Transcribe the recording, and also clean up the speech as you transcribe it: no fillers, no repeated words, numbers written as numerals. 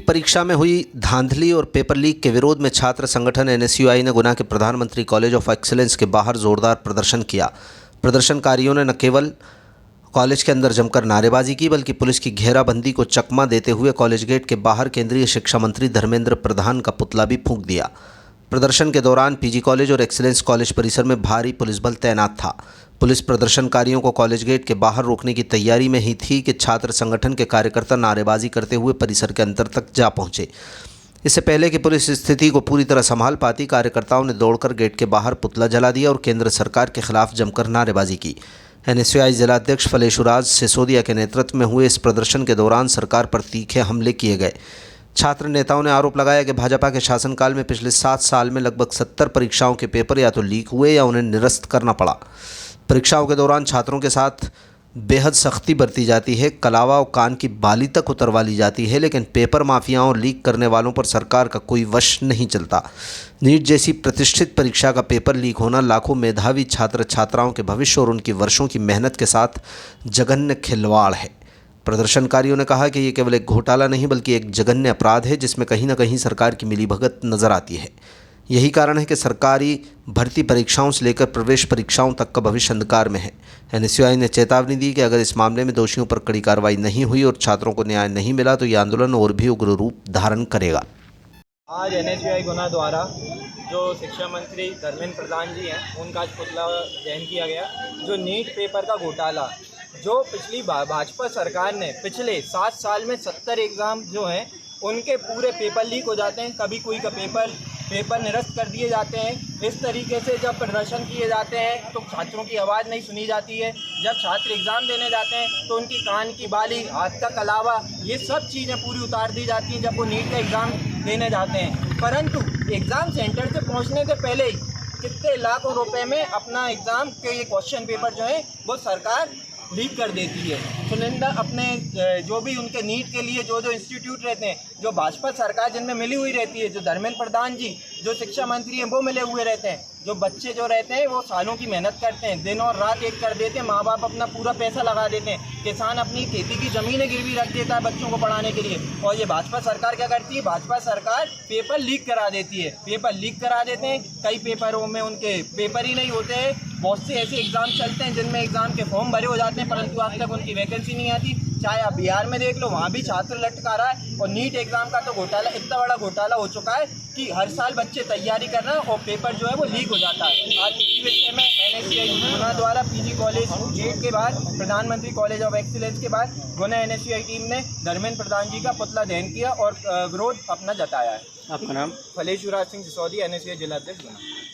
NEET परीक्षा में हुई धांधली और पेपर लीक के विरोध में छात्र संगठन एनएसयूआई ने गुना के प्रधानमंत्री कॉलेज ऑफ एक्सीलेंस के बाहर जोरदार प्रदर्शन किया। प्रदर्शनकारियों ने न केवल कॉलेज के अंदर जमकर नारेबाजी की बल्कि पुलिस की घेराबंदी को चकमा देते हुए कॉलेज गेट के बाहर केंद्रीय शिक्षा मंत्री धर्मेंद्र प्रधान का पुतला भी फूंक दिया। प्रदर्शन के दौरान पीजी कॉलेज और एक्सीलेंस कॉलेज परिसर में भारी पुलिस बल तैनात था। पुलिस प्रदर्शनकारियों को कॉलेज गेट के बाहर रोकने की तैयारी में ही थी कि छात्र संगठन के कार्यकर्ता नारेबाजी करते हुए परिसर के अंदर तक जा पहुंचे। इससे पहले कि पुलिस स्थिति को पूरी तरह संभाल पाती, कार्यकर्ताओं ने दौड़कर गेट के बाहर पुतला जला दिया और केंद्र सरकार के खिलाफ जमकर नारेबाजी की। एनएसयूआई जिलाध्यक्ष फलेशुराज सिसोदिया के नेतृत्व में हुए इस प्रदर्शन के दौरान सरकार पर तीखे हमले किए गए। छात्र नेताओं ने आरोप लगाया कि भाजपा के शासनकाल में पिछले 7 साल में लगभग 70 परीक्षाओं के पेपर या तो लीक हुए या उन्हें निरस्त करना पड़ा। परीक्षाओं के दौरान छात्रों के साथ बेहद सख्ती बरती जाती है, कलावा और कान की बाली तक उतरवा ली जाती है, लेकिन पेपर माफियाओं और लीक करने वालों पर सरकार का कोई वश नहीं चलता। नीट जैसी प्रतिष्ठित परीक्षा का पेपर लीक होना लाखों मेधावी छात्र छात्राओं के भविष्य और उनकी वर्षों की मेहनत के साथ जघन्य खिलवाड़ है। प्रदर्शनकारियों ने कहा कि ये केवल एक घोटाला नहीं बल्कि एक जघन्य अपराध है जिसमें कहीं न कहीं सरकार की मिलीभगत नजर आती है। यही कारण है कि सरकारी भर्ती परीक्षाओं से लेकर प्रवेश परीक्षाओं तक का भविष्य अंधकार में है। एनएसयूआई ने चेतावनी दी कि अगर इस मामले में दोषियों पर कड़ी कार्रवाई नहीं हुई और छात्रों को न्याय नहीं मिला तो ये आंदोलन और भी उग्र रूप धारण करेगा। आज एनएसयूआई गुना द्वारा जो शिक्षा मंत्री धर्मेंद्र प्रधान जी हैं उनका आज पुतला दहन किया गया। जो नीट पेपर का घोटाला जो पिछली भाजपा सरकार ने पिछले 7 साल में 70 एग्ज़ाम जो हैं उनके पूरे पेपर लीक हो जाते हैं, कभी कोई का पेपर निरस्त कर दिए जाते हैं। इस तरीके से जब प्रदर्शन किए जाते हैं तो छात्रों की आवाज़ नहीं सुनी जाती है। जब छात्र एग्ज़ाम देने जाते हैं तो उनकी कान की बाली, हाथ का कलावा, ये सब चीज़ें पूरी उतार दी जाती हैं जब वो नीट का एग्ज़ाम देने जाते हैं। परंतु एग्ज़ाम सेंटर से पहुंचने से पहले ही कितने लाखों रुपए में अपना एग्ज़ाम के ये क्वेश्चन पेपर जो है वो सरकार लीक कर देती है। चुनिंदा अपने जो भी उनके नीट के लिए जो इंस्टीट्यूट रहते हैं, जो भाजपा सरकार जिनमें मिली हुई रहती है, जो धर्मेंद्र प्रधान जी जो शिक्षा मंत्री हैं वो मिले हुए रहते हैं, जो बच्चे जो रहते हैं वो सालों की मेहनत करते हैं, दिन और रात एक कर देते हैं, माँ बाप अपना पूरा पैसा लगा देते हैं, किसान अपनी खेती की ज़मीनें गिरवी रख देता है बच्चों को पढ़ाने के लिए। और ये भाजपा सरकार क्या करती है? भाजपा सरकार पेपर लीक करा देती है। पेपर लीक करा देते हैं, कई पेपरों में उनके पेपर ही नहीं होते हैं। बहुत से ऐसे एग्ज़ाम चलते हैं जिनमें एग्ज़ाम के फॉर्म भरे हो जाते हैं परंतु आज तक उनकी वैकेंसी नहीं आती। चाहे आप बिहार में देख लो, वहाँ भी छात्र लटका रहा है। और नीट एग्ज़ाम का तो घोटाला, इतना बड़ा घोटाला हो चुका है कि हर साल बच्चे तैयारी कर रहे हैं और पेपर जो है वो लीक हो जाता है। आज इसी विषय में एनएसयूआई गुना द्वारा पीजी कॉलेज गेट के बाद प्रधानमंत्री कॉलेज ऑफ एक्सीलेंस के बाद गुना एनएसयूआई टीम ने धर्मेंद्र प्रधान जी का पुतला दहन किया और विरोध अपना जताया है। आपका नाम? फलेशुराज सिंह सिसोदिया, एनएसयूआई जिलाध्यक्ष गुना।